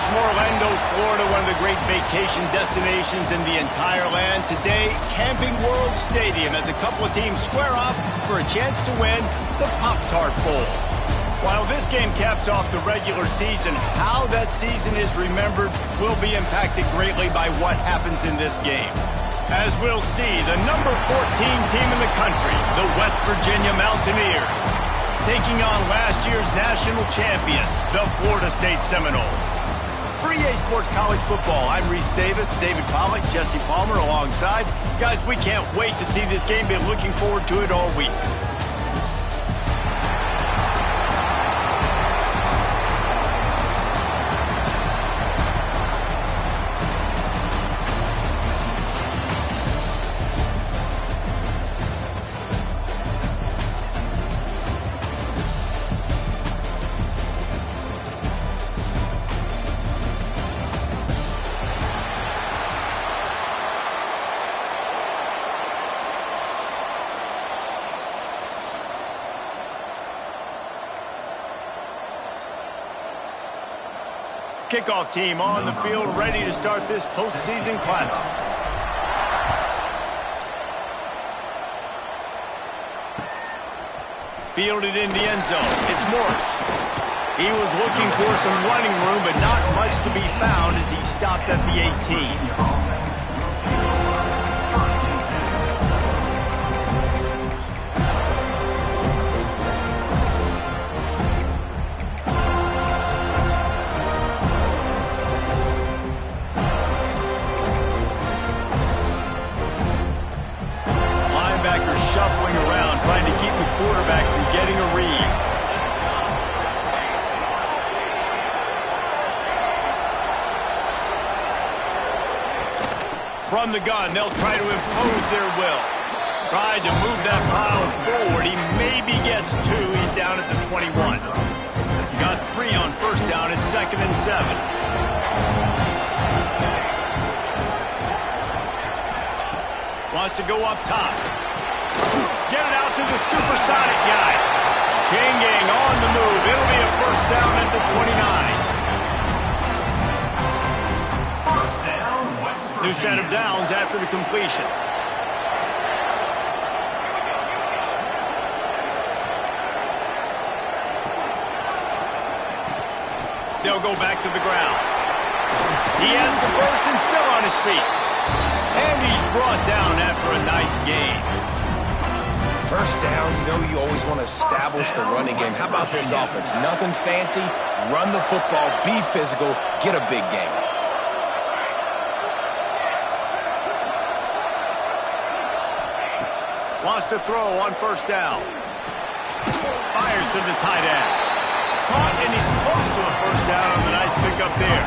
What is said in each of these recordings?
from Orlando, Florida, one of the great vacation destinations in the entire land. Today, Camping World Stadium as a couple of teams square off for a chance to win the Pop-Tart Bowl. While this game caps off the regular season, how that season is remembered will be impacted greatly by what happens in this game. As we'll see, the number 14 team in the country, the West Virginia Mountaineers, taking on last year's national champion, the Florida State Seminoles. For EA Sports College Football, I'm Reese Davis, David Pollack, Jesse Palmer alongside. Guys, we can't wait to see this game. Been looking forward to it all week. Kickoff team on the field, ready to start this postseason classic. Fielded in the end zone. It's Morris. He was looking for some running room, but not much to be found as he stopped at the 18. Shuffling around, trying to keep the quarterback from getting a read. From the gun, they'll try to impose their will. Tried to move that pile forward. He maybe gets two. He's down at the 21. Got 3 on first down at 2nd and 7. Wants to go up top. Get it out to the supersonic guy. Chain gang on the move. It'll be a first down at the 29. New set of downs after the completion. They'll go back to the ground. He has the first and still on his feet. And he's brought down after a nice gain. First down, you always want to establish the running game. How about this offense? Nothing fancy. Run the football, be physical, get a big gain. Wants to throw on first down. Fires to the tight end. Caught, and he's close to a first down on the nice pickup there.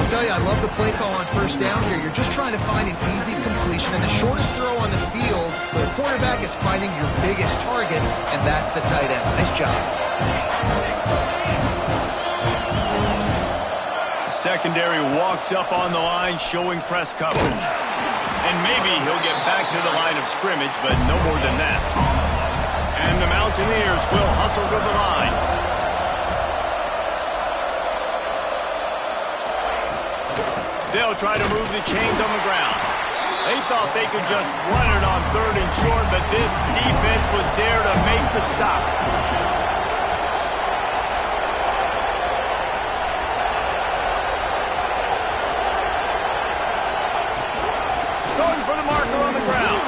I'll tell you, I love the play call on first down here. You're just trying to find an easy completion, and the shortest throw on the field for the quarterback is finding your biggest target, and that's the tight end. Nice job. Secondary walks up on the line, showing press coverage. And maybe he'll get back to the line of scrimmage, but no more than that. And the Mountaineers will hustle to the line. They'll try to move the chains on the ground. They thought they could just run it on 3rd and short, but this defense was there to make the stop. Going for the marker on the ground.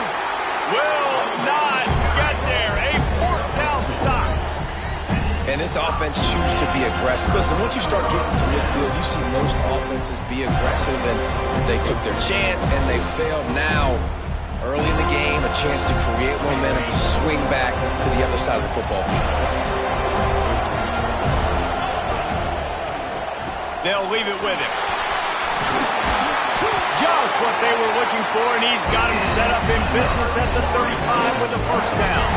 Will not get there. A 4th down stop. And this offense chooses to be aggressive. Listen, once you start getting to midfield, you see most offenses be aggressive, and they took their chance, and they failed. Now, early in the game, a chance to create momentum to swing back to the other side of the football field. They'll leave it with him. Just what they were looking for, and he's got him set up in business at the 35 with a first down.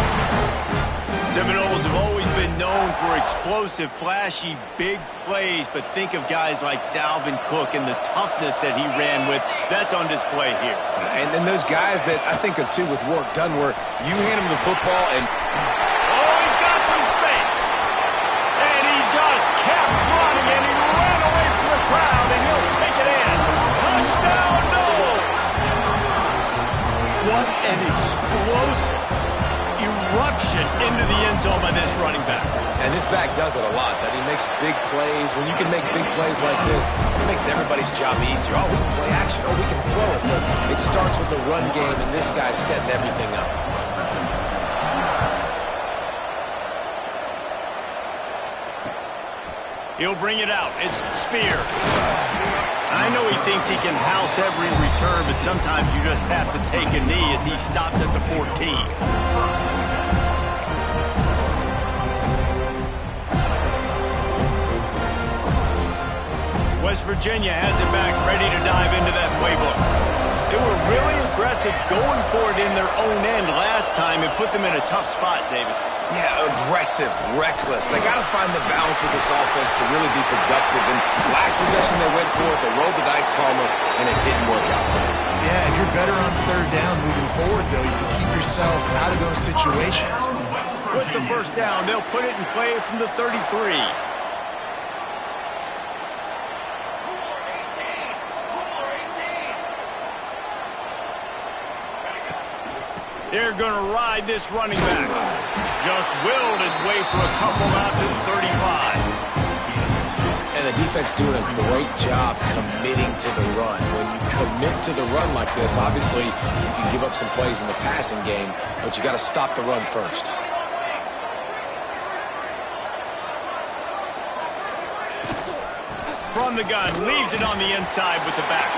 Seminoles have always been known for explosive, flashy, big plays, but think of guys like Dalvin Cook and the toughness that he ran with. That's on display here. And then those guys that I think of, too, with Warrick Dunn, where you hand him the football and... Oh, he's got some space. And he just kept running, and he ran explosive eruption into the end zone by this running back. And this back does it a lot, that he makes big plays. When you can make big plays like this, it makes everybody's job easier. Oh, we can play action. Oh, we can throw it. But it starts with the run game, and this guy's setting everything up. He'll bring it out. It's Spears. I know he thinks he can house every return, but sometimes you just have to take a knee as he stopped at the 14. West Virginia has it back, ready to dive into that playbook. They were really aggressive going for it in their own end last time and put them in a tough spot, David. Yeah, aggressive, reckless. They got to find the balance with this offense to really be productive. And last possession they went for it, they rolled the dice, Palmer, and it didn't work out for them. Yeah, if you're better on third down moving forward, though, you can keep yourself out of those situations. With the first down, they'll put it in play from the 33. They're going to ride this running back. Just willed his way for a couple out to the 35. And the defense doing a great job committing to the run. When you commit to the run like this, obviously you can give up some plays in the passing game, but you got to stop the run first. From the gun, leaves it on the inside with the back.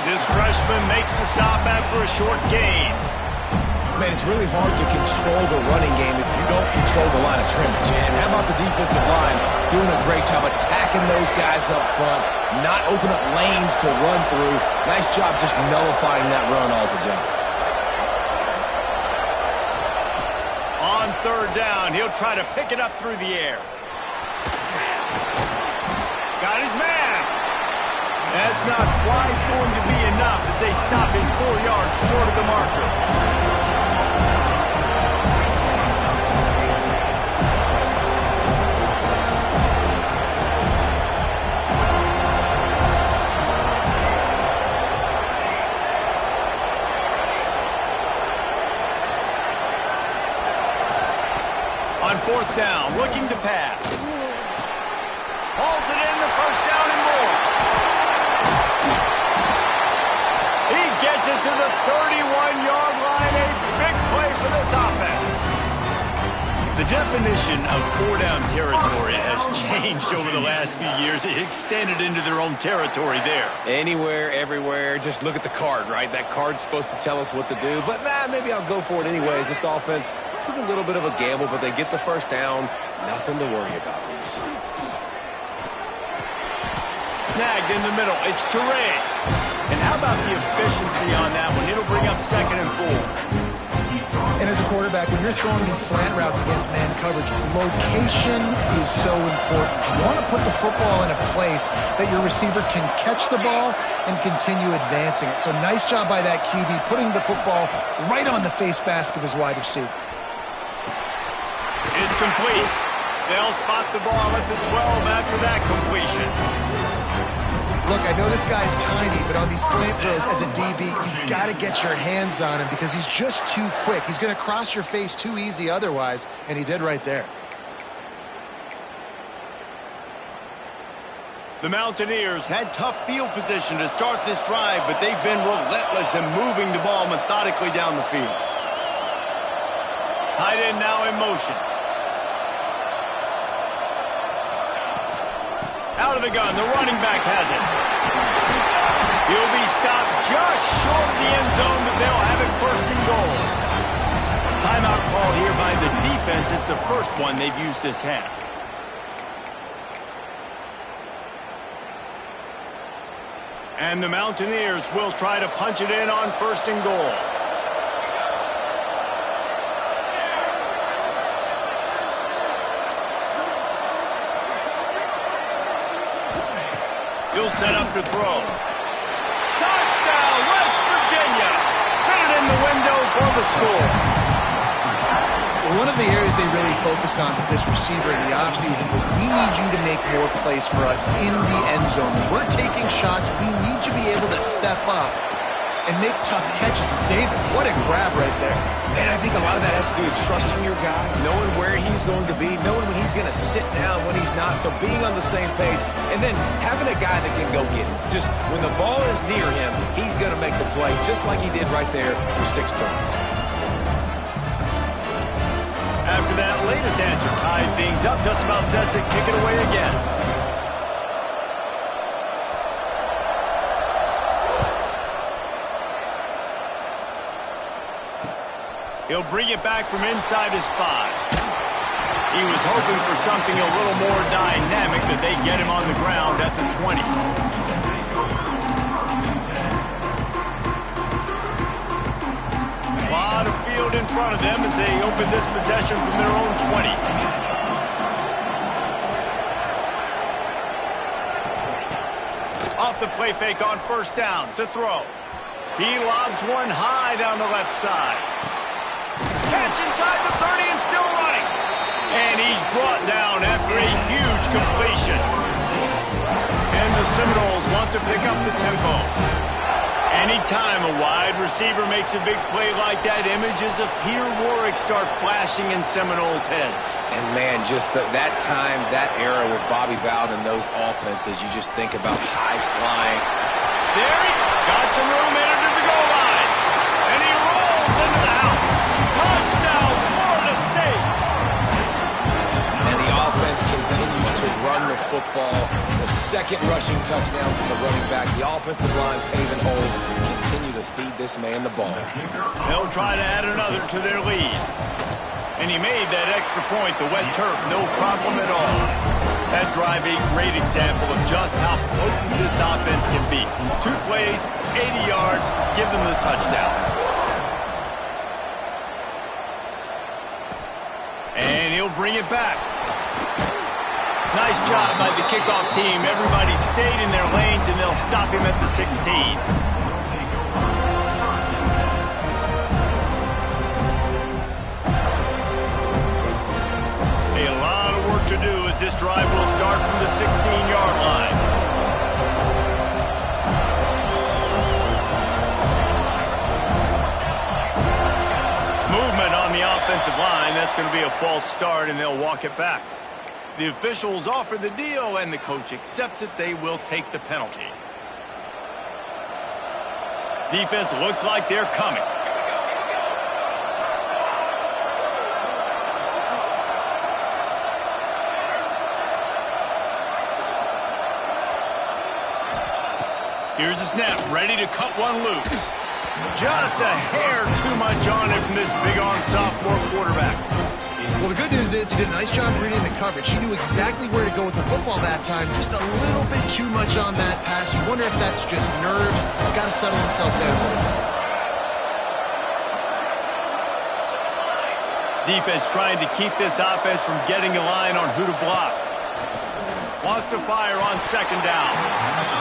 This freshman makes the stop after a short gain. Man, it's really hard to control the running game if you don't control the line of scrimmage. And how about the defensive line doing a great job attacking those guys up front, not open up lanes to run through. Nice job just nullifying that run altogether. On third down, he'll try to pick it up through the air. Got his man. That's not quite going to be enough as they stop him 4 yards short of the marker. On fourth down, looking to pass. Hauls it in, the first down and more. He gets it to the 31-yard line. A big play for this offense. The definition of four-down territory has changed over the last few years. It extended into their own territory there. Anywhere, everywhere, just look at the card, right? That card's supposed to tell us what to do, but maybe I'll go for it anyways. This offense took a little bit of a gamble, but they get the first down. Nothing to worry about, Reese. Snagged in the middle. It's Toure. And how about the efficiency on that one? It'll bring up 2nd and 4. And as a quarterback, when you're throwing these slant routes against man coverage, location is so important. You want to put the football in a place that your receiver can catch the ball and continue advancing it. So nice job by that QB, putting the football right on the face mask of his wide receiver. It's complete. They'll spot the ball at the 12 after that completion. Look, I know this guy's tiny, but on these slant throws as a DB, you've got to get your hands on him because he's just too quick. He's going to cross your face too easy otherwise, and he did right there. The Mountaineers had tough field position to start this drive, but they've been relentless in moving the ball methodically down the field. Tight end now in motion. Out of the gun, the running back has it. He'll be stopped just short of the end zone, but they'll have it 1st and goal. Timeout called here by the defense. It's the first one they've used this half. And the Mountaineers will try to punch it in on 1st and goal. He'll set up to throw. Touchdown, West Virginia! Fitted in the window for the score. Well, one of the areas they really focused on with this receiver in the offseason was we need you to make more plays for us in the end zone. When we're taking shots, we need you to be able to step up and make tough catches. David, what a grab right there. And I think a lot of that has to do with trusting your guy, knowing where he's going to be, knowing when he's going to sit down, when he's not. So being on the same page, and then having a guy that can go get it. Just when the ball is near him, he's going to make the play, just like he did right there for 6 points. After that latest answer tied things up, just about set to kick it away again. He'll bring it back from inside his 5. He was hoping for something a little more dynamic, that they get him on the ground at the 20. A lot of field in front of them as they open this possession from their own 20. Off the play fake on first down to throw. He lobs one high down the left side. Catch inside the 30 and still running. And he's brought down after a huge completion. And the Seminoles want to pick up the tempo. Anytime a wide receiver makes a big play like that, images of Peter Warrick start flashing in Seminoles' heads. And, man, just that time, that era with Bobby Bowden and those offenses, you just think about high-flying. There he got some room, entered to the goal line. And he rolls into the house. Touchdown, Florida State. And the offense continues to run the football. The second rushing touchdown from the running back. The offensive line paving holes. Continue to feed this man the ball. They'll try to add another to their lead. And he made that extra point, the wet turf, no problem at all. That drive a great example of just how potent this offense can be. 2 plays, 80 yards, give them the touchdown. And he'll bring it back. Nice job by the kickoff team. Everybody stayed in their lanes, and they'll stop him at the 16. A lot of work to do as this drive will start from the 16-yard line. Movement on the offensive line. That's going to be a false start, and they'll walk it back. The officials offer the deal, and the coach accepts it. They will take the penalty. Defense looks like they're coming. Here's the snap, ready to cut one loose. Just a hair too much on it from this big-armed sophomore quarterback. Well, the good news is he did a nice job reading the coverage. He knew exactly where to go with the football that time. Just a little bit too much on that pass. You wonder if that's just nerves. He's got to settle himself down a little bit. Defense trying to keep this offense from getting a line on who to block. Wants to fire on second down.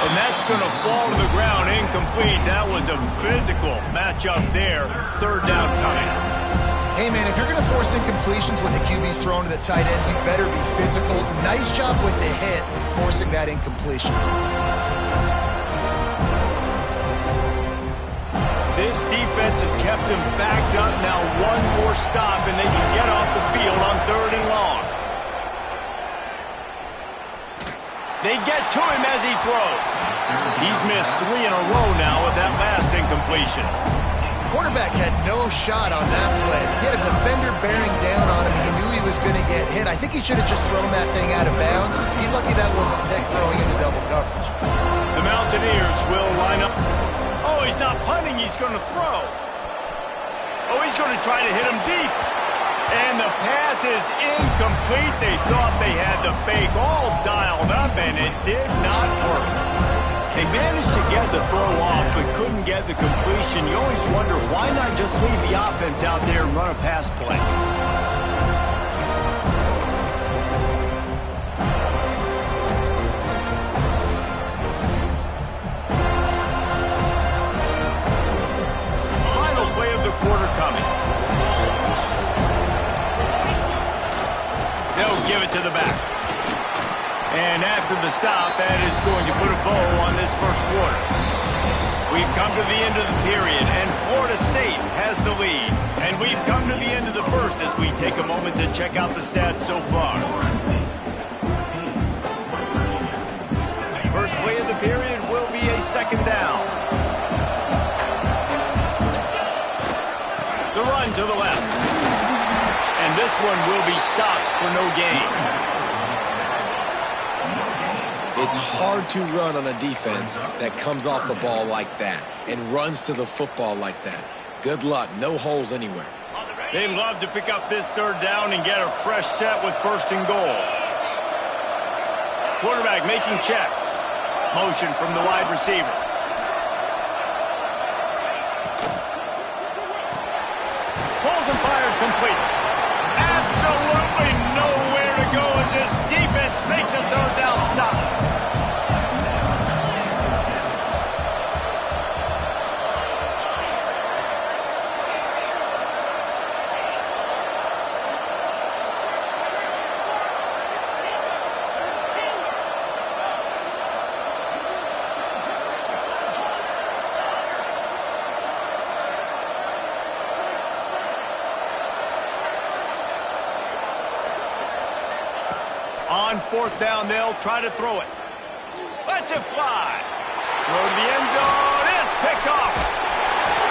And that's going to fall to the ground incomplete. That was a physical matchup there. Third down coming. Hey, man, if you're going to force incompletions when the QB's thrown to the tight end, you better be physical. Nice job with the hit, forcing that incompletion. This defense has kept them backed up. Now one more stop, and they can get off the field on 3rd and long. They get to him as he throws. He's missed 3 in a row now with that last incompletion. Quarterback had no shot on that play. He had a defender bearing down on him. He knew he was going to get hit. I think he should have just thrown that thing out of bounds. He's lucky that wasn't pick throwing into double coverage. The Mountaineers will line up. Oh, he's not punting. He's going to throw. Oh, he's going to try to hit him deep. And the pass is incomplete. They thought they had the fake all dialed up, and it did not work. They managed to get the throw off, but couldn't get the completion. You always wonder, why not just leave the offense out there and run a pass play? Final play of the quarter coming. They'll give it to the back. And after the stop, that is going to put a bow on this first quarter. We've come to the end of the period, and Florida State has the lead. And we've come to the end of the first as we take a moment to check out the stats so far. First play of the period will be a second down. The run to the left. And this one will be stopped for no gain. It's hard to run on a defense that comes off the ball like that and runs to the football like that. Good luck. No holes anywhere. They'd love to pick up this third down and get a fresh set with first and goal. Quarterback making checks. Motion from the wide receiver. Pulls and fired complete. Absolutely nowhere to go as this defense makes a third down stop. On fourth down, they'll try to throw it. Lets it fly. Throw to the end zone. It's picked off.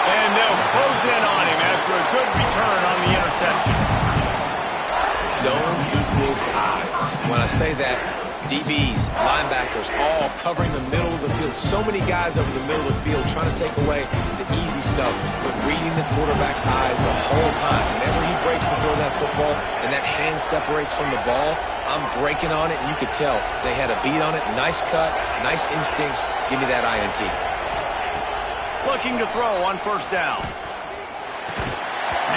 And they'll close in on him after a good return on the interception. Zone equals eyes. When I say that, DBs, linebackers, all covering the middle of the field. So many guys over the middle of the field trying to take away the easy stuff, but reading the quarterback's eyes the whole time. Whenever he breaks to throw that football and that hand separates from the ball, I'm breaking on it, and you could tell they had a beat on it. Nice cut, nice instincts. Give me that INT. Looking to throw on first down.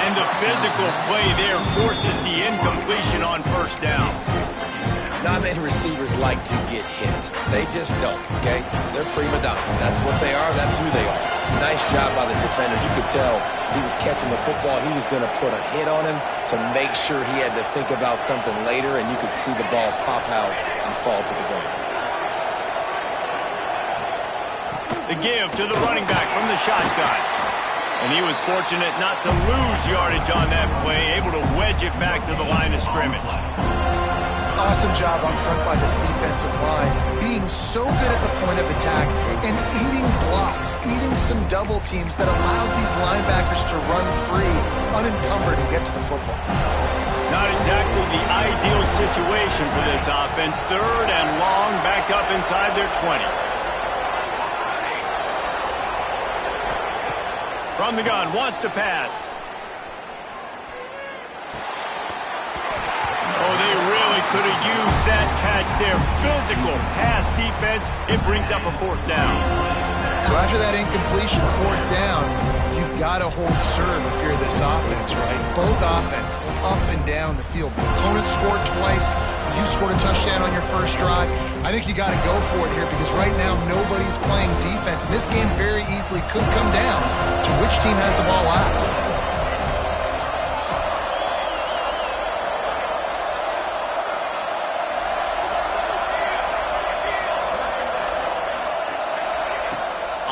And the physical play there forces the incompletion on first down. Not many receivers like to get hit. They just don't, okay? They're prima donnas. That's what they are. That's who they are. Nice job by the defender. You could tell he was catching the football. He was going to put a hit on him to make sure he had to think about something later, and you could see the ball pop out and fall to the ground. The give to the running back from the shotgun. And he was fortunate not to lose yardage on that play, able to wedge it back to the line of scrimmage. Awesome job up front by this defensive line, being so good at the point of attack and eating blocks, eating some double teams that allows these linebackers to run free, unencumbered, and get to the football. Not exactly the ideal situation for this offense. Third and long, back up inside their 20. From the gun, wants to pass. Oh, they really could have used that catch there. Physical pass defense. It brings up a fourth down. So after that incompletion, fourth down, you've got to hold serve if you're this offense, right? Both offenses up and down the field. The opponent scored twice. You scored a touchdown on your first drive. I think you got to go for it here because right now nobody's playing defense. And this game very easily could come down to which team has the ball last.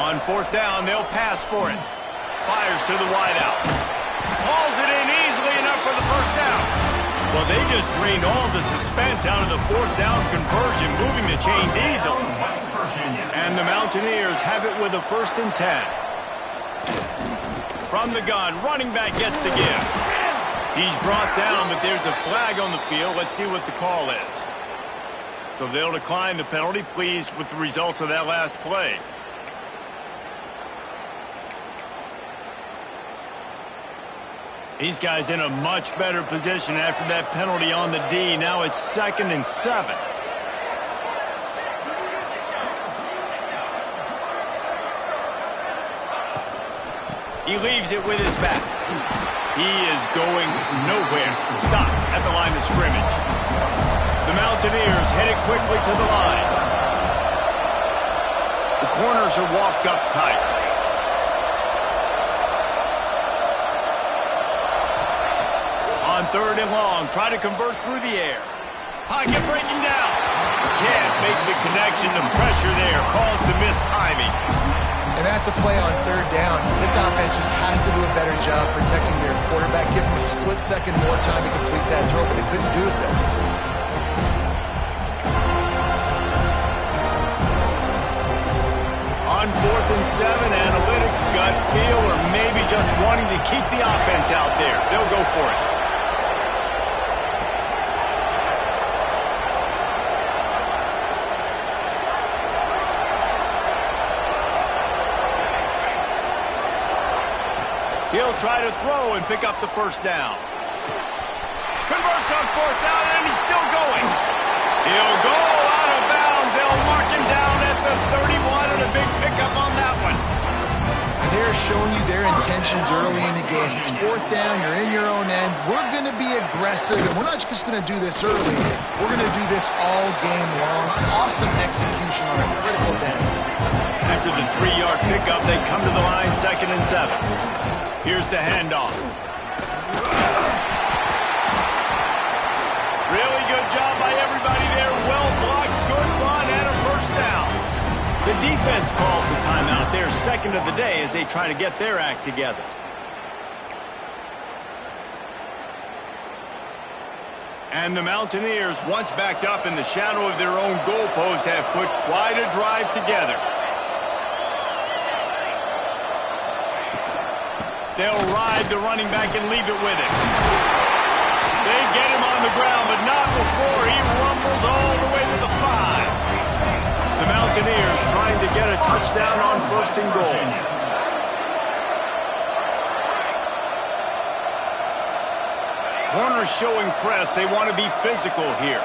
On fourth down, they'll pass for it. Fires to the wideout. Hauls it in easily enough for the first down. Well, they just drained all the suspense out of the fourth down conversion, moving the chains easily. And the Mountaineers have it with a 1st and 10. From the gun, running back gets the give. He's brought down, but there's a flag on the field. Let's see what the call is. So they'll decline the penalty, pleased with the results of that last play. These guys in a much better position after that penalty on the D. Now it's 2nd and 7. He leaves it with his back. He is going nowhere. Stop at the line of scrimmage. The Mountaineers headed quickly to the line. The corners are walked up tight. On 3rd and long, try to convert through the air. Pocket breaking down. Can't make the connection. The pressure there caused the missed timing. And that's a play on third down. This offense just has to do a better job protecting their quarterback, give him a split second more time to complete that throw, but they couldn't do it there. On 4th and 7, analytics, gut feel, or maybe just wanting to keep the offense out there. They'll go for it. He'll try to throw and pick up the first down. Converts on 4th down, and he's still going. He'll go out of bounds. They'll mark him down at the 31, and a big pickup on that one. They're showing you their intentions early in the game. It's 4th down, you're in your own end. We're going to be aggressive, and we're not just going to do this early. We're going to do this all game long. Awesome execution on a critical down. After the 3-yard pickup, they come to the line, 2nd and 7. Here's the handoff. Really good job by everybody there. Well blocked, good run, and a first down. The defense calls the timeout. Their second of the day as they try to get their act together. And the Mountaineers, once backed up in the shadow of their own goalpost, have put quite a drive together. They'll ride the running back and leave it with him. They get him on the ground, but not before he rumbles all the way to the 5. The Mountaineers trying to get a touchdown on 1st and goal. Corners showing press. They want to be physical here.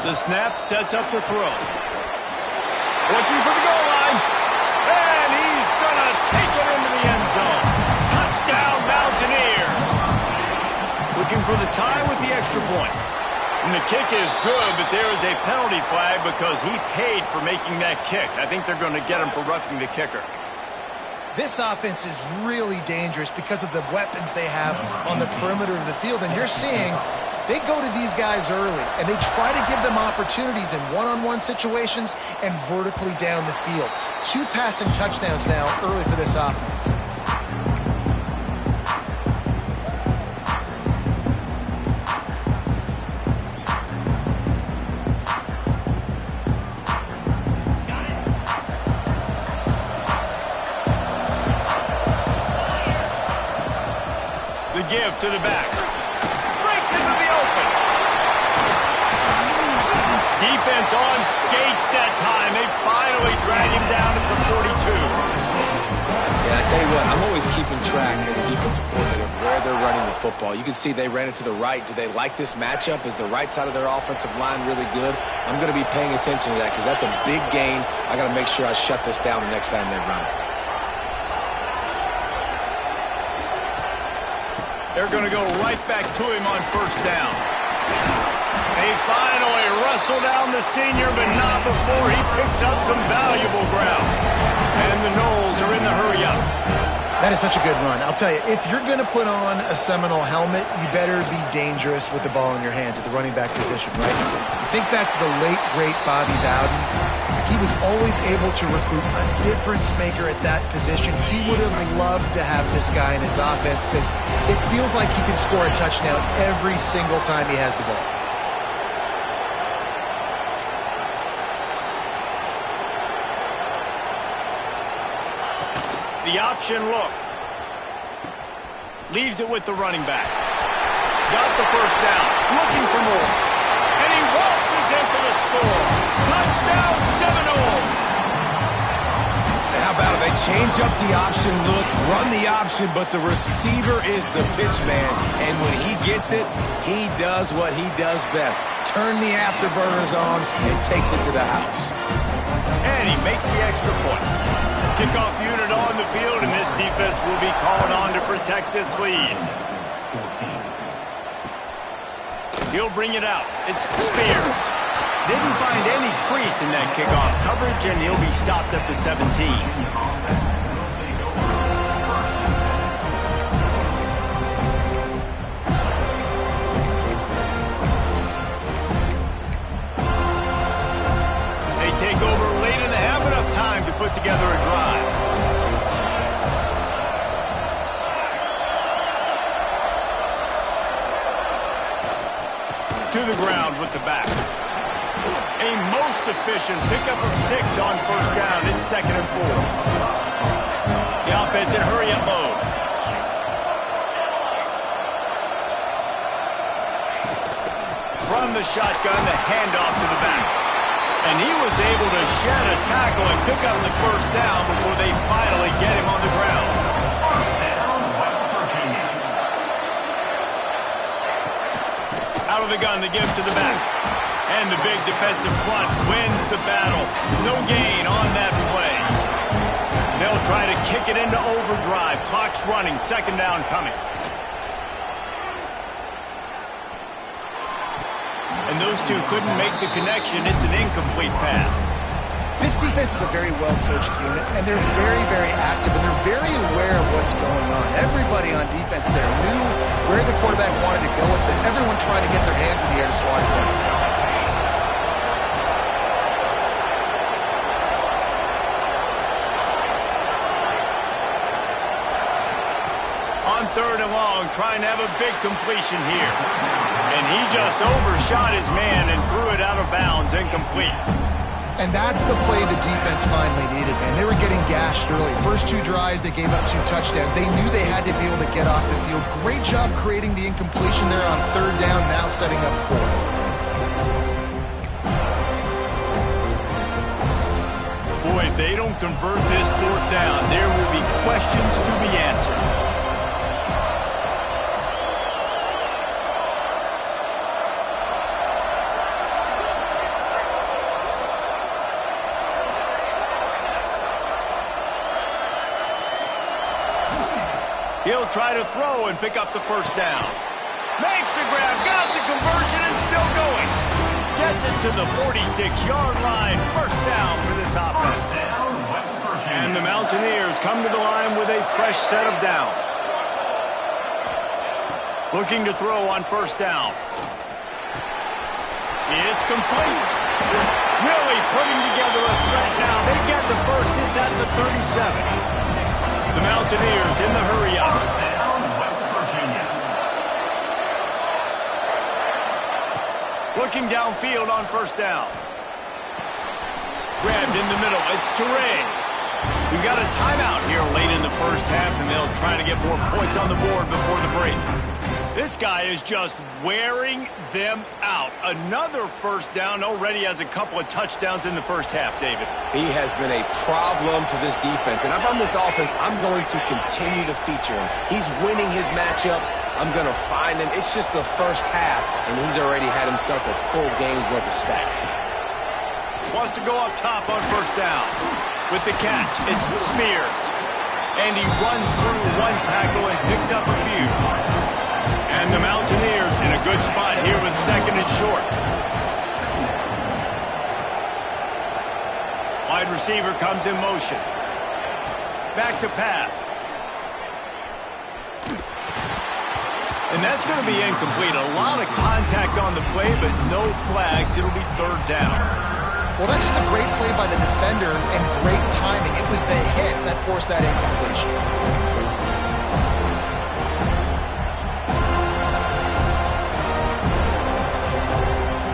The snap sets up the throw. Looking for the goal line. And he's going to take it into the end zone. Touchdown, Mountaineers. Looking for the tie with the extra point. And the kick is good, but there is a penalty flag because he paid for making that kick. I think they're going to get him for roughing the kicker. This offense is really dangerous because of the weapons they have on the perimeter of the field. And you're seeing they go to these guys early, and they try to give them opportunities in one-on-one situations and vertically down the field. 2 passing touchdowns now early for this offense. The give to the back. Breaks into the open. Defense on skates that time. They finally drag him down at the 42. Yeah, I tell you what, I'm always keeping track as a defensive coordinator of where they're running the football. You can see they ran it to the right. Do they like this matchup? Is the right side of their offensive line really good? I'm going to be paying attention to that because that's a big gain. I got to make sure I shut this down the next time they run it. They're going to go right back to him on 1st down. They finally wrestle down the senior, but not before he picks up some valuable ground. And the Noles are in the hurry-up. That is such a good run. I'll tell you, if you're going to put on a Seminole helmet, you better be dangerous with the ball in your hands at the running back position, right? You think back to the late, great Bobby Bowden. He was always able to recruit a difference maker at that position. He would have loved to have this guy in his offense because it feels like he can score a touchdown every single time he has the ball. The option look. Leaves it with the running back. Got the first down. Looking for more. And he waltzes in for the score. Touchdown, Seminoles. How about it? They change up the option look, run the option, but the receiver is the pitch man. And when he gets it, he does what he does best. Turn the afterburners on and takes it to the house. And he makes the extra point. Kickoff unit on the field, and this defense will be called on to protect this lead. He'll bring it out. It's Spears. Didn't find any crease in that kickoff coverage, and he'll be stopped at the 17. put together a drive. To the ground with the back. A most efficient pickup of 6 on first down. It's 2nd and 4. The offense in hurry-up mode. From the shotgun, the handoff to the back. And he was able to shed a tackle and pick up the first down before they finally get him on the ground. First down, West Virginia. Out of the gun, they give to the back. And the big defensive front wins the battle. No gain on that play. They'll try to kick it into overdrive. Clock's running, 2nd down coming. And those two couldn't make the connection. It's an incomplete pass. This defense is a very well-coached unit, and they're very, very active, and they're very aware of what's going on. Everybody on defense there knew where the quarterback wanted to go with it. Everyone trying to get their hands in the air to swat it down. On 3rd and long, trying to have a big completion here. And he just overshot his man and threw it out of bounds, incomplete. And that's the play the defense finally needed, man. They were getting gashed early. First 2 drives, they gave up 2 touchdowns. They knew they had to be able to get off the field. Great job creating the incompletion there on 3rd down, now setting up 4th. Boy, if they don't convert this 4th down, there will be questions to be answered. He'll try to throw and pick up the first down. Makes the grab, got the conversion, and still going. Gets it to the 46-yard line. First down for this offense. First down, West Virginia. And the Mountaineers come to the line with a fresh set of downs. Looking to throw on first down. It's complete. Really putting together a threat now. They get the first. It's at the 37. The Mountaineers in the hurry-up. First down, West Virginia. Looking downfield on first down. Grabbed in the middle. It's Toure. We've got a timeout here late in the first half, and they'll try to get more points on the board before the break. This guy is just wearing them out. Another first down, already has a couple of touchdowns in the first half, David. He has been a problem for this defense. And if I'm this offense, I'm going to continue to feature him. He's winning his matchups. I'm going to find him. It's just the first half, and he's already had himself a full game's worth of stats. Wants to go up top on first down. With the catch, it's Spears. And he runs through 1 tackle and picks up a few. And the Mountaineers in a good spot here with 2nd and short. Wide receiver comes in motion. Back to pass. And that's going to be incomplete. A lot of contact on the play, but no flags. It'll be 3rd down. Well, that's just a great play by the defender and great timing. It was the hit that forced that incompletion.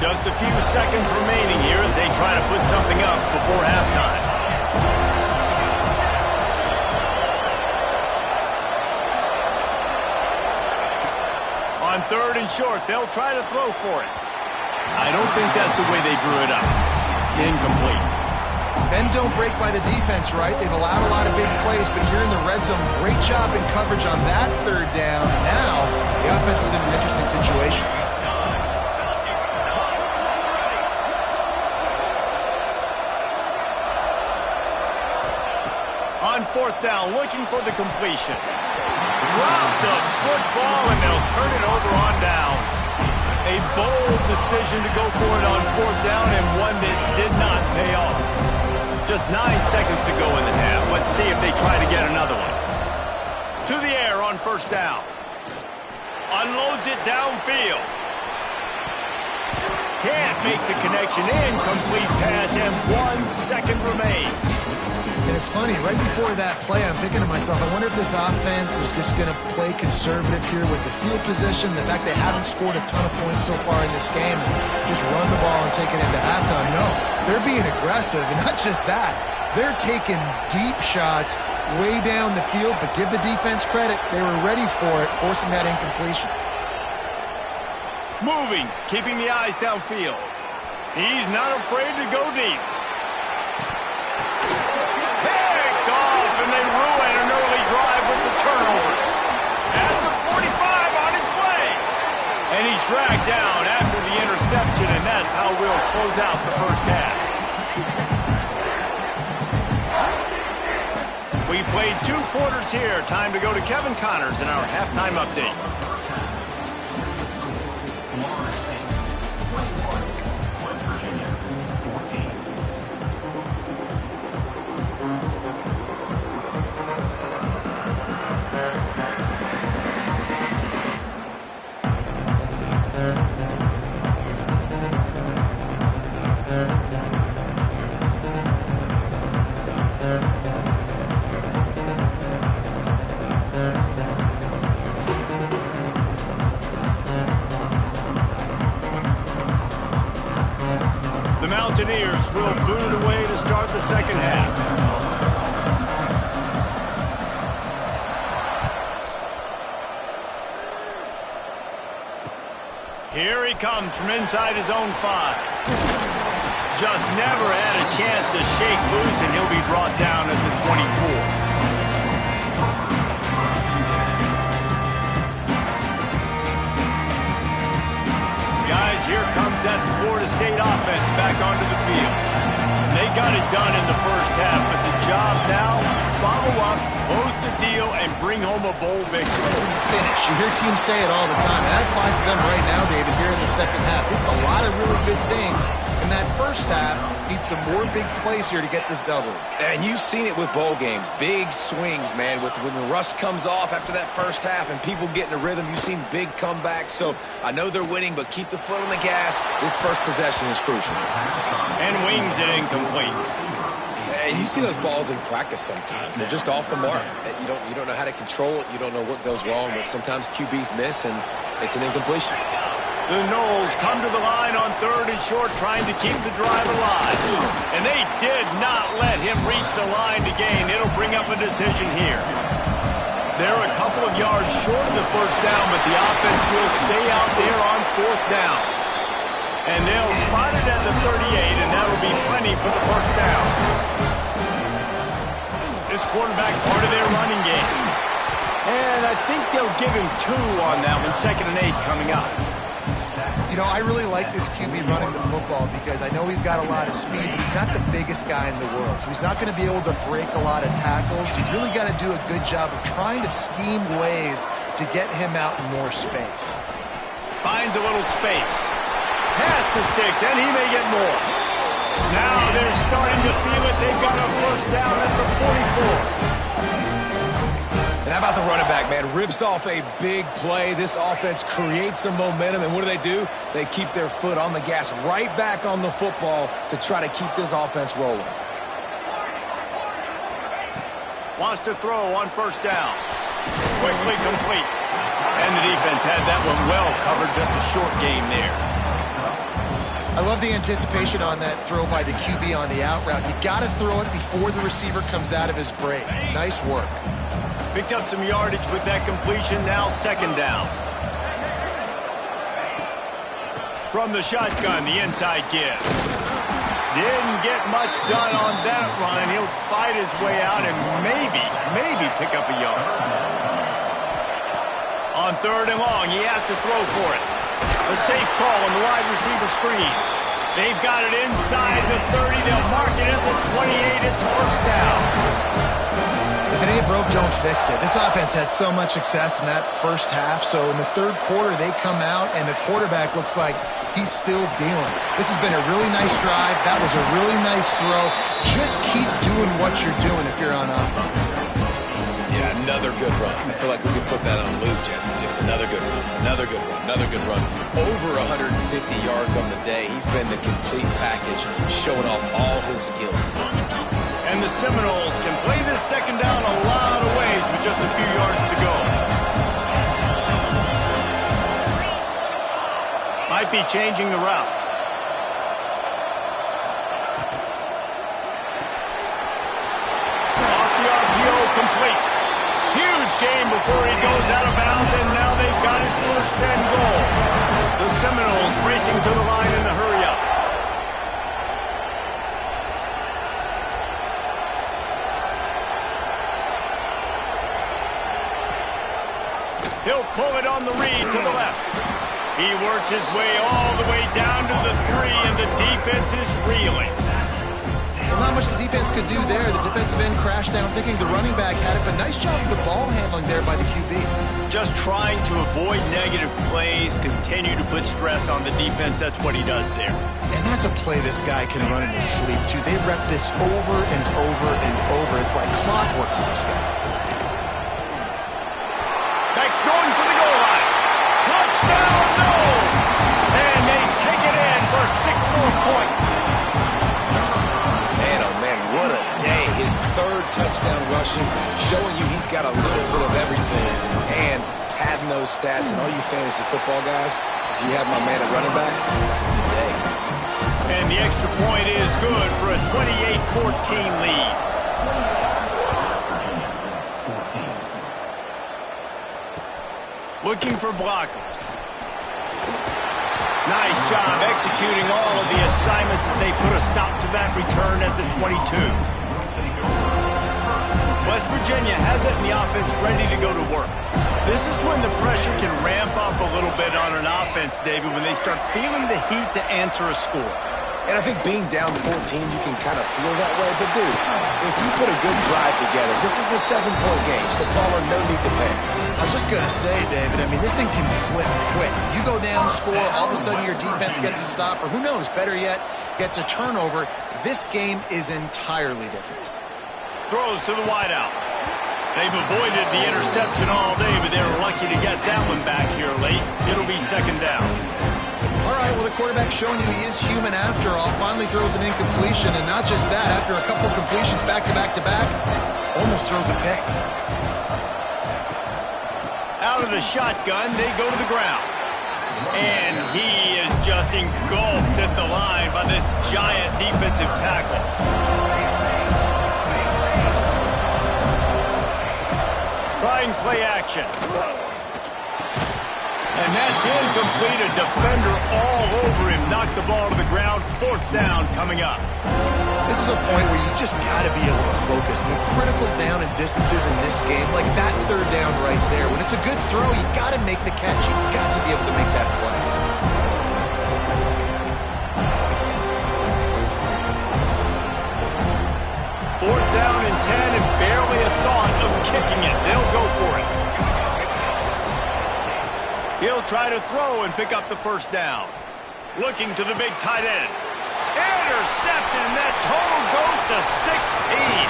Just a few seconds remaining here as they try to put something up before halftime. On 3rd and short, they'll try to throw for it. I don't think that's the way they drew it up. Incomplete. Bend don't break by the defense, right? They've allowed a lot of big plays, but here in the red zone, great job in coverage on that 3rd down. Now, the offense is in an interesting situation. On 4th down, looking for the completion. Drop the football, and they'll turn it over on downs. A bold decision to go for it on 4th down, and one that did not pay off. Just 9 seconds to go in the half. Let's see if they try to get another one. To the air on first down. Unloads it downfield. Can't make the connection. Incomplete pass, and 1 second remains. And it's funny, right before that play, I'm thinking to myself, I wonder if this offense is just going to play conservative here with the field position, the fact they haven't scored a ton of points so far in this game, and just run the ball and take it into halftime. No, they're being aggressive, and not just that. They're taking deep shots way down the field, but give the defense credit. They were ready for it, forcing that incompletion. Moving, keeping the eyes downfield. He's not afraid to go deep. Picked off, and they ruin an early drive with the turnover. At the 45 on its way. And he's dragged down after the interception, and that's how we'll close out the first half. We played 2 quarters here. Time to go to Kevin Connors in our halftime update. West Virginia, 14. The Mountaineers will boot it away to start the second half. Here he comes from inside his own 5. Just never had a chance to shake loose, and he'll be brought down at the 24. Guys, here comes that Florida State offense back onto the field. And they got it done in the first half, but the job now, follow up, close the deal, and bring home a bowl victory. Finish. You hear teams say it all the time, and that applies to them right now, David, here in the second half. It's a lot of really good things. And that first half needs some more big plays here to get this double. And you've seen it with bowl games. Big swings, man. When the rust comes off after that first half and people get in a rhythm, you've seen big comebacks. So I know they're winning, but keep the foot on the gas. This first possession is crucial. And wings it incomplete. And you see those balls in practice sometimes. They're just off the mark. You don't know how to control it. You don't know what goes wrong, but sometimes QBs miss, and it's an incompletion. The Noles come to the line on 3rd and short, trying to keep the drive alive. And they did not let him reach the line to gain. It'll bring up a decision here. They're a couple of yards short of the first down, but the offense will stay out there on 4th down. And they'll spot it at the 38, and that'll be plenty for the first down. This quarterback part of their running game. And I think they'll give him 2 on that one, 2nd and 8 coming up. You know, I really like this QB running the football because I know he's got a lot of speed, but he's not the biggest guy in the world. So he's not going to be able to break a lot of tackles. You really got to do a good job of trying to scheme ways to get him out in more space. Finds a little space. Pass the sticks, and he may get more. Now they're starting to feel it. They've got a first down at the 44. And how about the running back, man? Rips off a big play. This offense creates some momentum, and what do? They keep their foot on the gas right back on the football to try to keep this offense rolling. Wants to throw on first down. Quickly complete. And the defense had that one well covered, just a short game there. I love the anticipation on that throw by the QB on the out route. You got to throw it before the receiver comes out of his break. Nice work. Picked up some yardage with that completion, now 2nd down. From the shotgun, the inside give. Didn't get much done on that run. He'll fight his way out and maybe pick up a yard. On 3rd and long, he has to throw for it. A safe call on the wide receiver screen. They've got it inside the 30. They'll mark it at the 28. It's first down. If it ain't broke, don't fix it. This offense had so much success in that first half, so in the 3rd quarter, they come out, and the quarterback looks like he's still dealing. This has been a really nice drive. That was a really nice throw. Just keep doing what you're doing if you're on offense. Yeah, another good run. I feel like we could put that on loop, Jesse. Just another good run, another good run, another good run. Over 150 yards on the day. He's been the complete package, showing off all his skills today. And the Seminoles can play this second down a lot of ways with just a few yards to go. Might be changing the route. Off the RPO, complete. Huge game before he goes out of bounds, and now they've got it first and goal. The Seminoles racing to the line in the hurry-up. He'll pull it on the read to the left. He works his way all the way down to the 3, and the defense is reeling. Well, not much the defense could do there. The defensive end crashed down thinking the running back had it, but nice job of the ball handling there by the QB. Just trying to avoid negative plays, continue to put stress on the defense. That's what he does there. And that's a play this guy can run in his sleep, too. They rep this over and over and over. It's like clockwork for this guy. Beck's going for the goal line. Touchdown, no! And they take it in for 6 more points. Man, oh man, what a day. His 3rd touchdown rushing, showing you he's got a little bit of everything. And padding those stats, and all you fantasy football guys, if you have my man at running back, it's a good day. And the extra point is good for a 28-14 lead. Looking for blockers. Nice job executing all of the assignments as they put a stop to that return at the 22. West Virginia has it in the offense ready to go to work. This is when the pressure can ramp up a little bit on an offense, David, when they start feeling the heat to answer a score. And I think being down 14, you can kind of feel that way. But, dude, if you put a good drive together, this is a 7-point game, so Palmer, no need to panic. I was just going to say, David, I mean, this thing can flip quick. You go down, score, all of a sudden your defense gets a stop, or who knows, better yet, gets a turnover. This game is entirely different. Throws to the wideout. They've avoided the interception all day, but they were lucky to get that one back here late. It'll be second down. All right, well, the quarterback's showing you he is human after all. Finally throws an incompletion, and not just that, after a couple completions back-to-back-to-back, almost throws a pick. Out of the shotgun, they go to the ground. And he is just engulfed at the line by this giant defensive tackle. Trying play action. And that's incomplete. A defender all over him. Knocked the ball to the ground. 4th down coming up. This is a point where you just got to be able to focus. The critical down and distances in this game, like that 3rd down right there. When it's a good throw, you got to make the catch. You got to be able to make that play. Fourth down and 10, and barely a thought of kicking it. They'll go for it. He'll try to throw and pick up the first down. Looking to the big tight end. Intercepted, and that total goes to 16.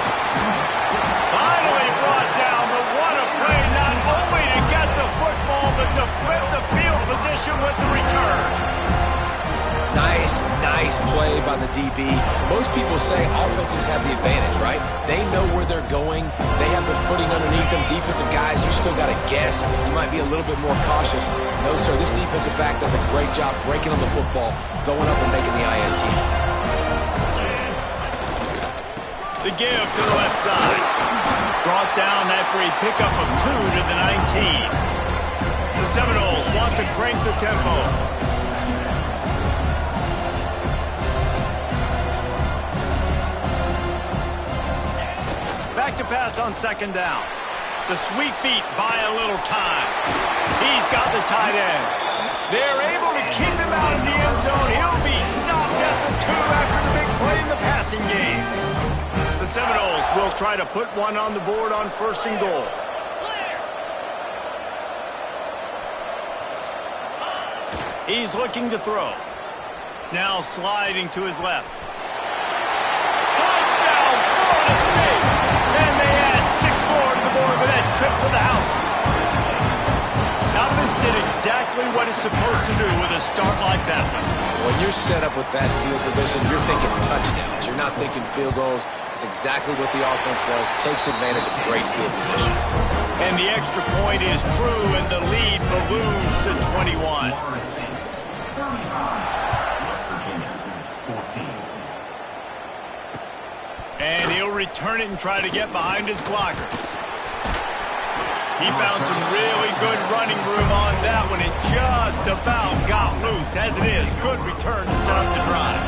Finally brought down, but what a play, not only to get the football, but to flip the field position with the return. Nice play by the DB. Most people say offenses have the advantage, right? They know where they're going. They have the footing underneath them. Defensive guys, you still got to guess. You might be a little bit more cautious. No, sir, this defensive back does a great job breaking on the football, going up and making the INT. The give to the left side. Brought down after a pickup of 2 to the 19. The Seminoles want to crank the tempo. Back to pass on second down. The sweet feet buy a little time. He's got the tight end. They're able to keep him out of the end zone. He'll be stopped at the 2 after the big play in the passing game. The Seminoles will try to put one on the board on 1st and goal. He's looking to throw. Now sliding to his left. Touchdown, Florida State! And they add 6 more to the board with that trip to the house. Donovan's did exactly what it's supposed to do with a start like that one. When you're set up with that field position, you're thinking touchdowns. You're not thinking field goals. It's exactly what the offense does. Takes advantage of great field position. And the extra point is true, and the lead balloons to 21. And he'll return it and try to get behind his blockers. He found some really good running room on that one and just about got loose. As it is, good return to set up the drive.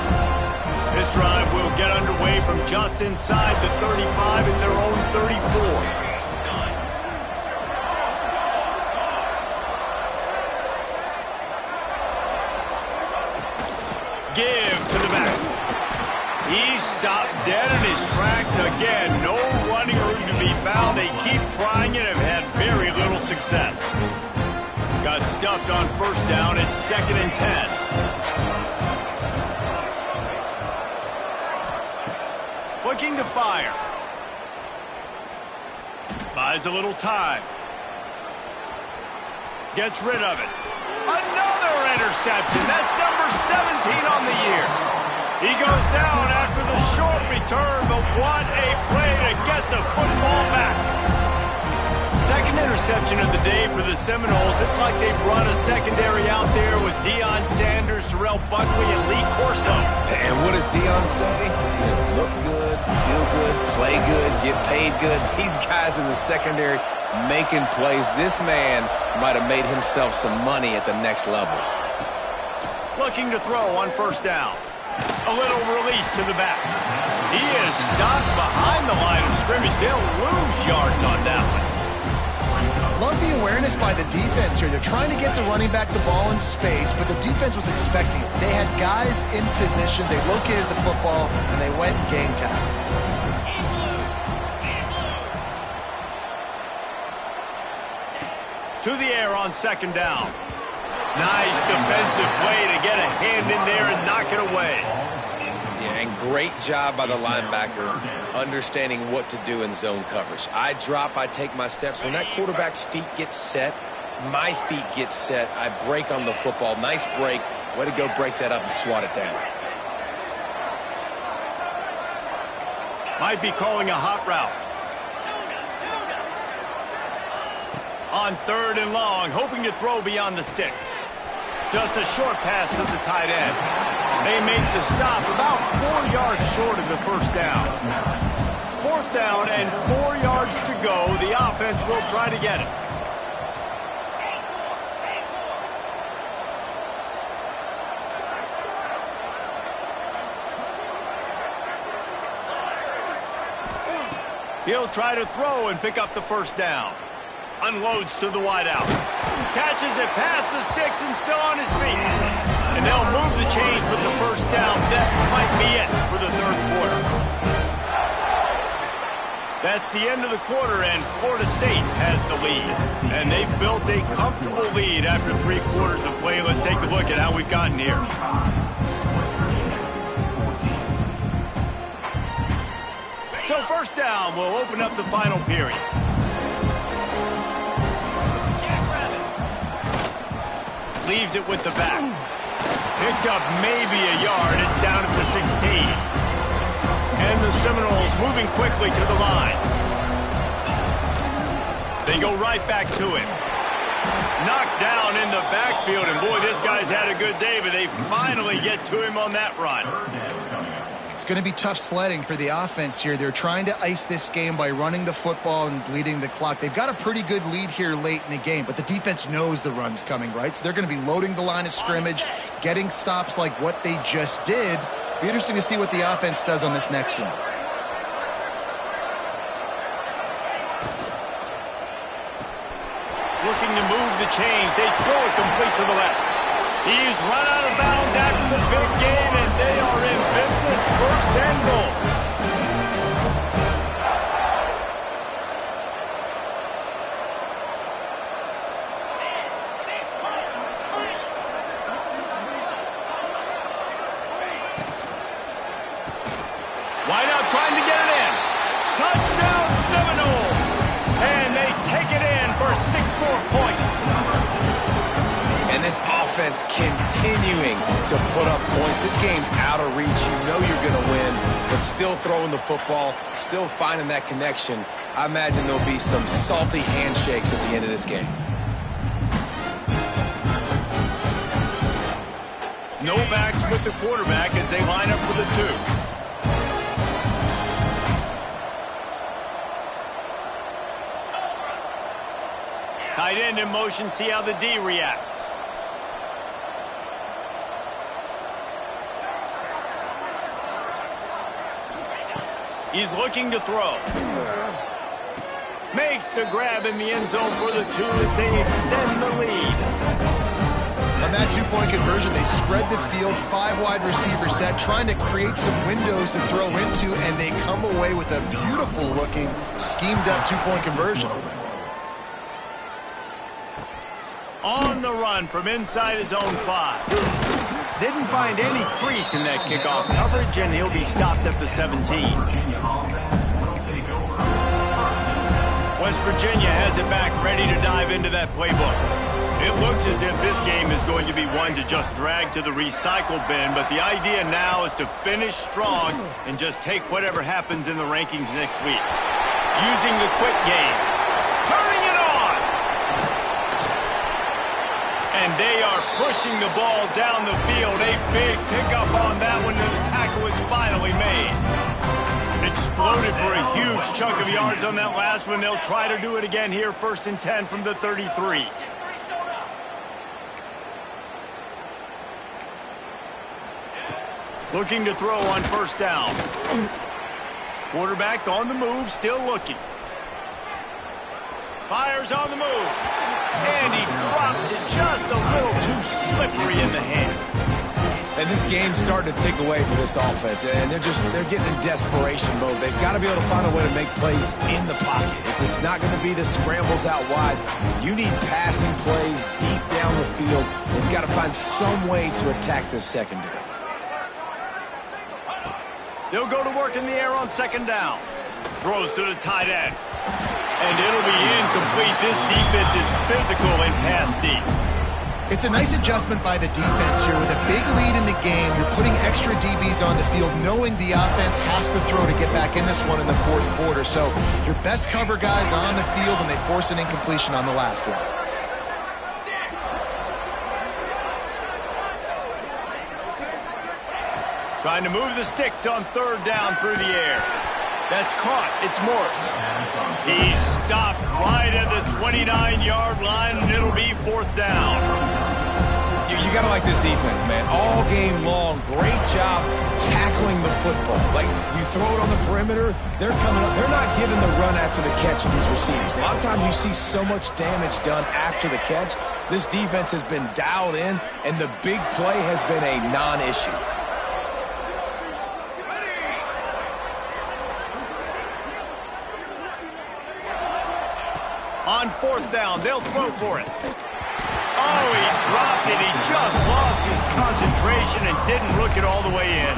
This drive will get underway from just inside the 35 at their own 34. Give to the back. He stopped dead in his tracks again. No running room to be found. They keep trying it and have had very little success. Got stuffed on first down. It's 2nd and 10. Looking to fire. Buys a little time. Gets rid of it. Another interception. That's number 17 on the year. He goes down after the short return, but what a play to get the football back. Second interception of the day for the Seminoles. It's like they've run a secondary out there with Deion Sanders, Terrell Buckley, and Lee Corso. And what does Deion say? Look good, feel good, play good, get paid good. These guys in the secondary making plays. This man might have made himself some money at the next level. Looking to throw on first down. A little release to the back. He is stopped behind the line of scrimmage. They'll lose yards on that one. Love the awareness by the defense here. They're trying to get the running back the ball in space, but the defense was expecting it. They had guys in position. They located the football, and they went and game tackle. To the air on second down. Nice defensive play to get a hand in there and knock it away. Yeah, and great job by the linebacker understanding what to do in zone coverage. I drop, I take my steps. When that quarterback's feet get set, my feet get set, I break on the football. Nice break. Way to go break that up and swat it down. Might be calling a hot route. On 3rd and long, hoping to throw beyond the sticks. Just a short pass to the tight end. They make the stop about 4 yards short of the first down. 4th down and 4 yards to go. The offense will try to get it. He'll try to throw and pick up the first down. Unloads to the wideout. Catches it past the sticks and still on his feet. And they'll move the chains with the first down. That might be it for the 3rd quarter. That's the end of the quarter, and Florida State has the lead. And they've built a comfortable lead after 3 quarters of play. Let's take a look at how we've gotten here. So first down will open up the final period. Leaves it with the back. Picked up maybe a yard. It's down at the 16. And the Seminoles moving quickly to the line. They go right back to him. Knocked down in the backfield. And boy, this guy's had a good day, but they finally get to him on that run. It's going to be tough sledding for the offense here. They're trying to ice this game by running the football and bleeding the clock. They've got a pretty good lead here late in the game, but the defense knows the run's coming, right? So they're going to be loading the line of scrimmage, getting stops like what they just did. Be interesting to see what the offense does on this next one. Looking to move the chains. They throw it complete to the left. He's run out of bounds after the big game, and they are in business. 1st and goal. Wideout trying to get it in. Touchdown Seminoles. And they take it in for 6 more points. this offense continuing to put up points. This game's out of reach. You know you're going to win, but still throwing the football, still finding that connection. I imagine there'll be some salty handshakes at the end of this game. No backs with the quarterback as they line up for the 2. Tight end in motion, see how the D reacts. He's looking to throw. Makes the grab in the end zone for the 2 as they extend the lead. On that 2-point conversion, they spread the field, 5 wide receiver set, trying to create some windows to throw into, and they come away with a beautiful-looking, schemed-up 2-point conversion. On the run from inside his own 5. Didn't find any crease in that kickoff coverage, and he'll be stopped at the 17. West Virginia has it back, ready to dive into that playbook. It looks as if this game is going to be one to just drag to the recycle bin, but the idea now is to finish strong and just take whatever happens in the rankings next week. Using the quick game. Turning it on! And they are pushing the ball down the field. A big pickup on that one, and the tackle is finally made. Exploded for a huge chunk of yards on that last one. They'll try to do it again here, 1st and 10 from the 33. Looking to throw on 1st down. Quarterback on the move, still looking. Fires on the move. And he drops it just a little too slippery in the hands. And this game's starting to tick away for this offense, and they're getting in desperation mode. They've got to be able to find a way to make plays in the pocket. It's not going to be the scrambles out wide. You need passing plays deep down the field. They've got to find some way to attack this secondary. They'll go to work in the air on 2nd down. Throws to the tight end. And it'll be incomplete. This defense is physical and pass deep. It's a nice adjustment by the defense here. With a big lead in the game, you're putting extra DBs on the field, knowing the offense has to throw to get back in this one in the 4th quarter. So your best cover guys on the field, and they force an incompletion on the last one. Trying to move the sticks on 3rd down through the air. That's caught. It's Morse. He's stopped right at the 29-yard line, and it'll be 4th down. You got to like this defense, man. All game long, great job tackling the football. Like, you throw it on the perimeter, they're coming up. They're not giving the run after the catch to these receivers. A lot of times you see so much damage done after the catch. This defense has been dialed in, and the big play has been a non-issue. On 4th down, they'll throw for it. Oh, he dropped it. He just lost his concentration and didn't look it all the way in.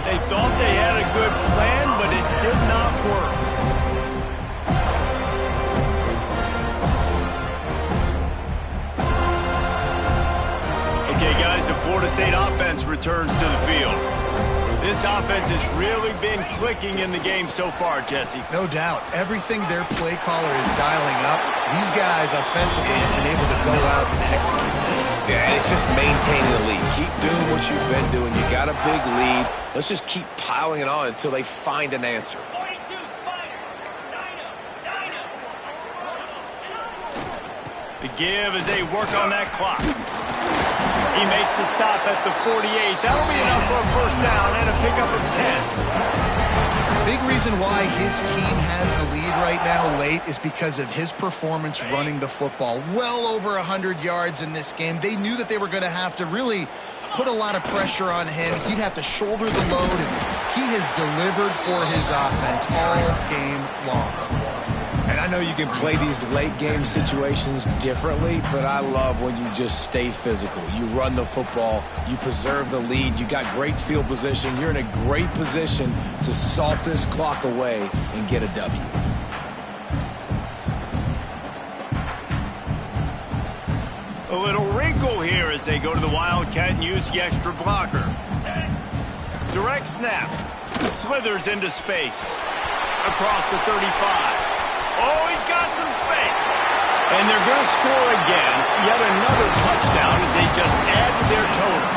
They thought they had a good plan, but it did not work. Okay, guys, the Florida State offense returns to the field. This offense has really been clicking in the game so far, Jesse. No doubt. Everything their play caller is dialing up, these guys offensively have been able to go out and execute. Yeah, it's just maintaining the lead. Keep doing what you've been doing. You got a big lead. Let's just keep piling it on until they find an answer. The give as they work on that clock. He makes the stop at the 48. That'll be enough for a 1st down and a pickup of 10. Big reason why his team has the lead right now late is because of his performance running the football. Well over 100 yards in this game. They knew that they were going to have to really put a lot of pressure on him. He'd have to shoulder the load, and he has delivered for his offense all game long. And I know you can play these late-game situations differently, but I love when you just stay physical. You run the football, you preserve the lead, you got great field position, you're in a great position to salt this clock away and get a W. A little wrinkle here as they go to the Wildcat and use the extra blocker. Direct snap. Slithers into space. Across the 35. Oh, he's got some space. And they're going to score again. Yet another touchdown as they just add to their total.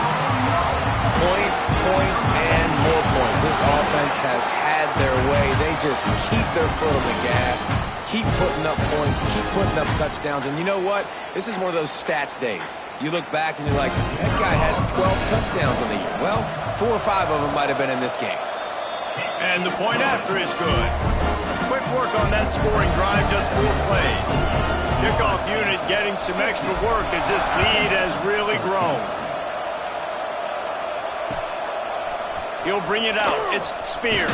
Points, points, and more points. This offense has had their way. They just keep their foot on the gas, keep putting up points, keep putting up touchdowns. And you know what? This is one of those stats days. You look back and you're like, that guy had 12 touchdowns in the year. Well, 4 or 5 of them might have been in this game. And the point after is good. Quick work on that scoring drive, just 4 plays. Kickoff unit getting some extra work as this lead has really grown. He'll bring it out. It's Spears.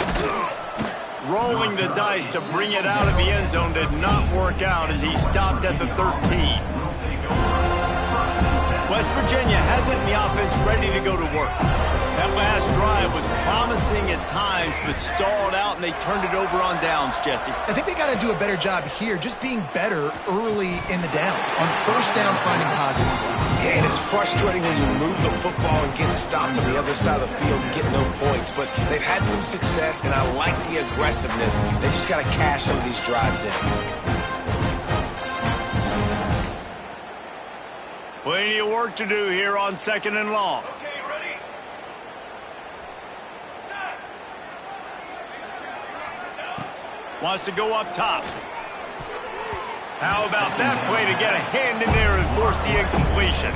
Rolling the dice to bring it out of the end zone did not work out as he stopped at the 13. West Virginia has it in the offense ready to go to work. That last drive was promising at times, but stalled out, and they turned it over on downs, Jesse. I think they got to do a better job here, just being better early in the downs. On first down, finding positive. Yeah, and it's frustrating when you move the football and get stopped on the other side of the field and get no points. But they've had some success, and I like the aggressiveness. They just got to cash some of these drives in. Plenty of work to do here on 2nd and long. Wants to go up top. How about that play to get a hand in there and force the incompletion?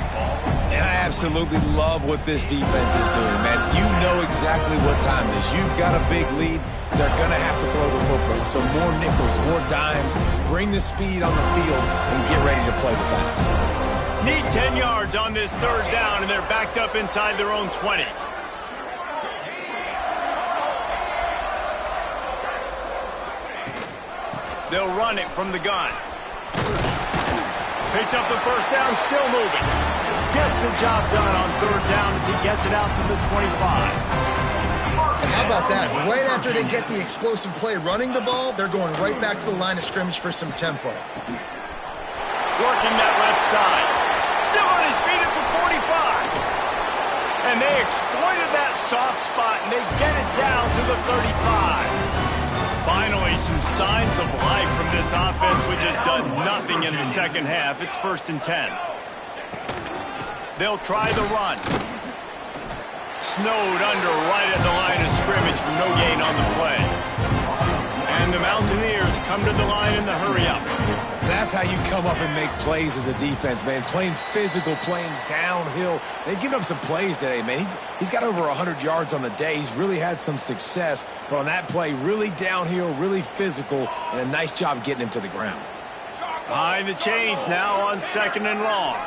And I absolutely love what this defense is doing, man. You know exactly what time it is. You've got a big lead. They're going to have to throw the football. So more nickels, more dimes. Bring the speed on the field and get ready to play the pass. Need 10 yards on this 3rd down, and they're backed up inside their own 20. They'll run it from the gun. Picks up the 1st down, still moving. Gets the job done on 3rd down as he gets it out to the 25. And how about that? Right after they get the explosive play running the ball, they're going right back to the line of scrimmage for some tempo. Working that left side. Still on his feet at the 45. And they exploited that soft spot, and they get it down to the 35. Finally, some signs of life from this offense, which has done nothing in the 2nd half. It's 1st and 10. They'll try the run. Snowed under right at the line of scrimmage for no gain on the play. And the Mountaineers come to the line in the hurry-up. That's how you come up and make plays as a defense, man. Playing physical, playing downhill. They've given up some plays today, man. He's got over 100 yards on the day. He's really had some success. But on that play, really downhill, really physical, and a nice job getting him to the ground. Behind the chains now on 2nd and long.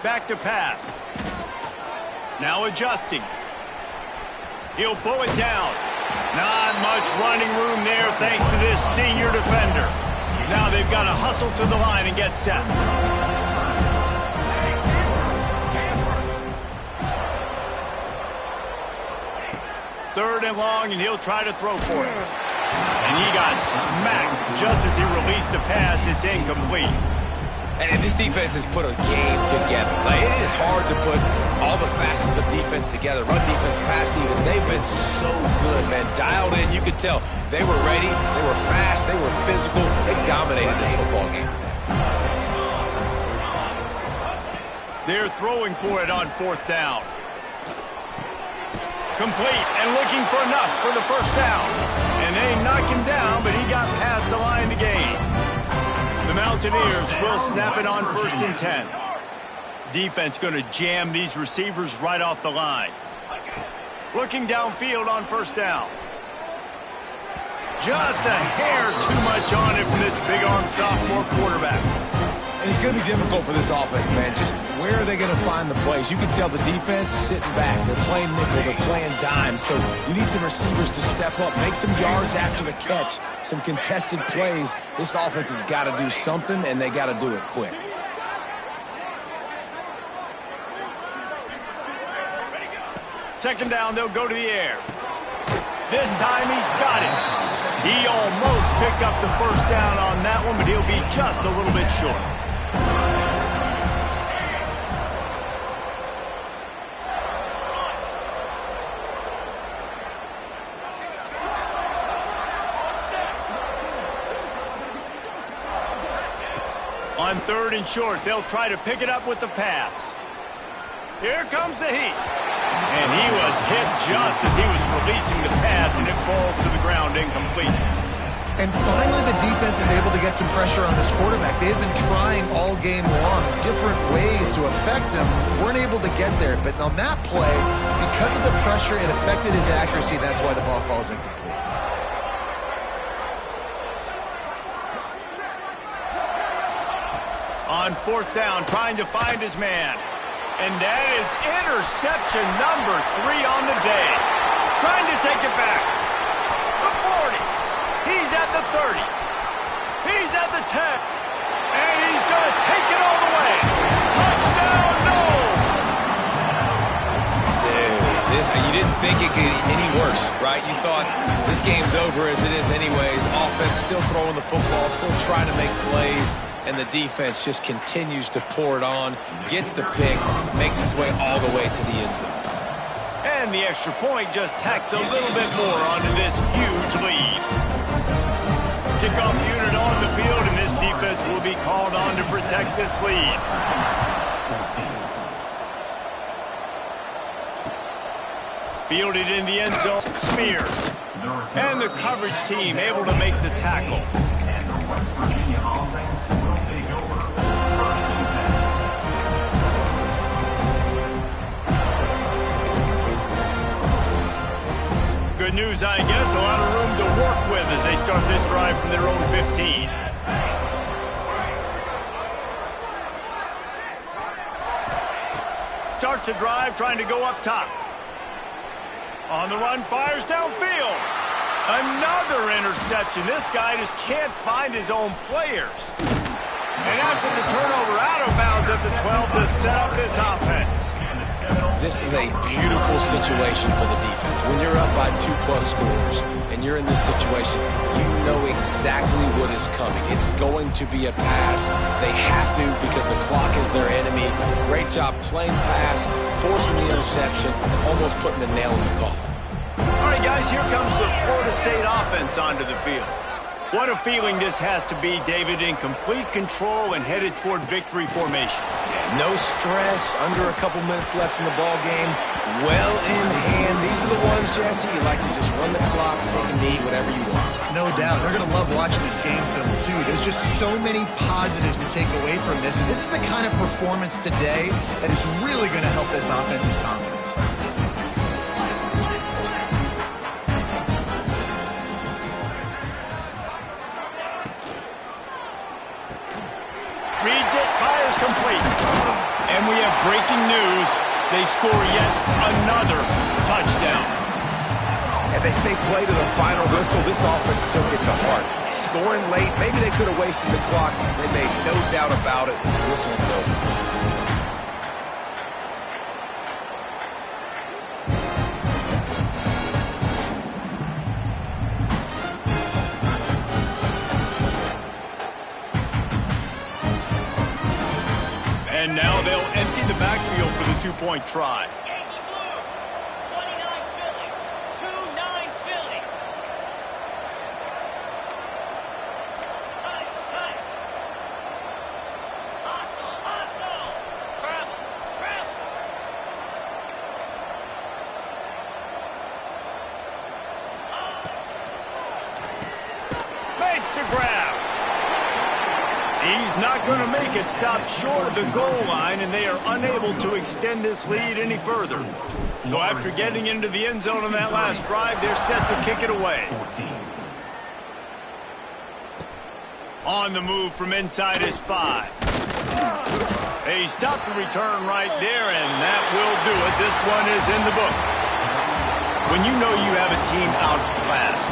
Back to pass. Now adjusting. He'll pull it down. Not much running room there thanks to this senior defender. Now they've got to hustle to the line and get set. Third and long, and he'll try to throw for it. And he got smacked just as he released the pass. It's incomplete. And this defense has put a game together. Like, it is hard to put all the facets of defense together. Run defense, pass defense. They've been so good, man. Dialed in. You could tell they were ready. They were fast. They were physical. They dominated this football game today. They're throwing for it on 4th down. Complete and looking for enough for the 1st down. And they knock him down, but he got past the line to gain. The Mountaineers will snap it on 1st and 10. Defense going to jam these receivers right off the line. Looking downfield on 1st down. Just a hair too much on it from this big-arm sophomore quarterback. And it's going to be difficult for this offense, man. Just where are they going to find the plays? You can tell the defense sitting back. They're playing nickel. They're playing dime. So you need some receivers to step up, make some yards after the catch, some contested plays. This offense has got to do something, and they got to do it quick. Second down, they'll go to the air. This time he's got it. He almost picked up the first down on that one, but he'll be just a little bit short. On 3rd and short, they'll try to pick it up with the pass. Here comes the heat. And he was hit just as he was releasing the pass, and it falls to the ground incomplete. And finally, the defense is able to get some pressure on this quarterback. They had been trying all game long different ways to affect him. Weren't able to get there. But on that play, because of the pressure, it affected his accuracy. That's why the ball falls incomplete. On 4th down, trying to find his man. And that is interception number 3 on the day. Trying to take it back. The 40. He's at the 30. He's at the 10. And he's going to take it all the way. Touchdown, Knowles! Dude, you didn't think it could get any worse, right? You thought this game's over as it is anyways. Offense still throwing the football, still trying to make plays. And the defense just continues to pour it on, gets the pick, makes its way all the way to the end zone. And the extra point just tacks a little bit more onto this huge lead. Kickoff unit on the field, and this defense will be called on to protect this lead. Fielded in the end zone, Smears. And the coverage team able to make the tackle. And the West Virginia offense will take over. 1st and 10. Good news, I guess. A lot of room to work with as they start this drive from their own 15. Starts a drive trying to go up top. On the run, fires downfield. Another interception. This guy just can't find his own players. And after the turnover, out of bounds at the 12 to set up this offense. This is a beautiful situation for the defense. When you're up by 2+ scores and you're in this situation, you know exactly what is coming. It's going to be a pass. They have to because the clock is their enemy. Great job playing pass, forcing the interception, almost putting the nail in the coffin. All right, guys, here comes the Florida State offense onto the field. What a feeling this has to be, David, in complete control and headed toward victory formation. Yeah, no stress, under a couple minutes left in the ball game, well in hand. These are the ones, Jesse, you like to just run the clock, take a knee, whatever you want. No doubt. They're going to love watching this game film, too. There's just so many positives to take away from this. And this is the kind of performance today that is really going to help this offense's confidence. Reads it, fires complete. And we have breaking news. They score yet another touchdown. And they say play to the final whistle. This offense took it to heart. Scoring late, maybe they could have wasted the clock. They made no doubt about it. This one's over. And now they'll empty the backfield for the two-point try. Makes the grab. He's not going to make it. Stopped short of the goal line, and they are unable to extend this lead any further. So after getting into the end zone on that last drive, they're set to kick it away. On the move from inside his 5. He stopped the return right there, and that will do it. This one is in the book. When you know you have a team outclassed,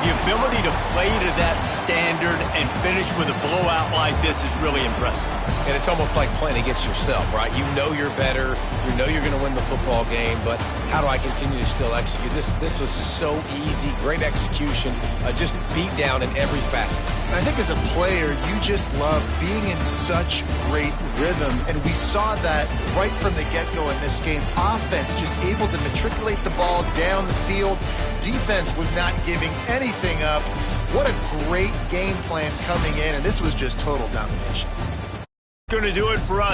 the ability to play to that standard and finish with a blowout like this is really impressive. And it's almost like playing against yourself, right? You know you're better. You know you're going to win the football game, but how do I continue to still execute? This was so easy. Great execution. Just beat down in every facet. I think as a player, you just love being in such great rhythm, and we saw that right from the get-go in this game. Offense just able to matriculate the ball down the field. Defense was not giving anything up. What a great game plan coming in, and this was just total domination. Going to do it for us.